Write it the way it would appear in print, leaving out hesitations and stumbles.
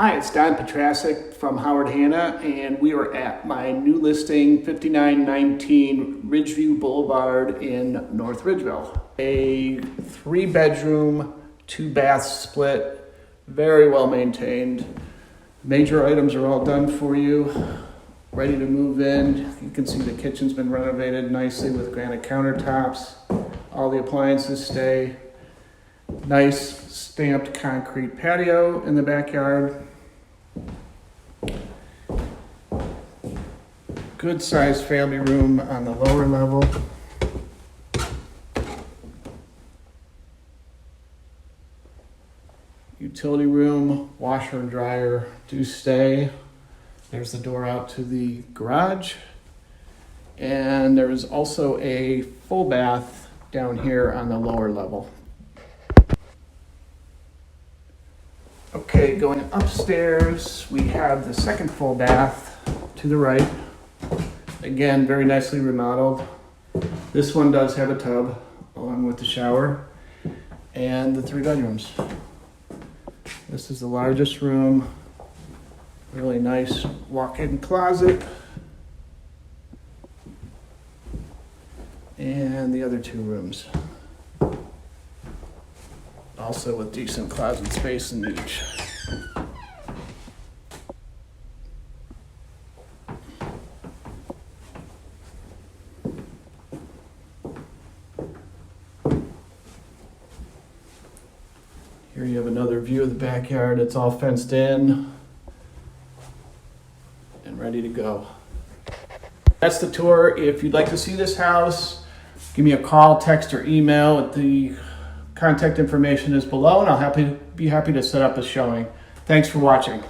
Hi, it's Don Petrasic from Howard Hanna, and we are at my new listing, 5919 Ridgeview Boulevard in North Ridgeville. A 3-bedroom, 2-bath split, very well maintained. Major items are all done for you, ready to move in. You can see the kitchen's been renovated nicely with granite countertops. All the appliances stay. Nice stamped concrete patio in the backyard. Good sized family room on the lower level. Utility room, washer and dryer do stay. There's the door out to the garage. And there is also a full bath down here on the lower level. Okay, going upstairs, we have the second full bath to the right. Again, very nicely remodeled. This one does have a tub along with the shower and the 3 bedrooms. This is the largest room. Really nice walk-in closet. And the other 2 rooms. Also with decent closet space in each. Here you have another view of the backyard. It's all fenced in and ready to go. That's the tour. If you'd like to see this house, give me a call, text, or email. The contact information is below, and I'll be happy to set up a showing. Thanks for watching.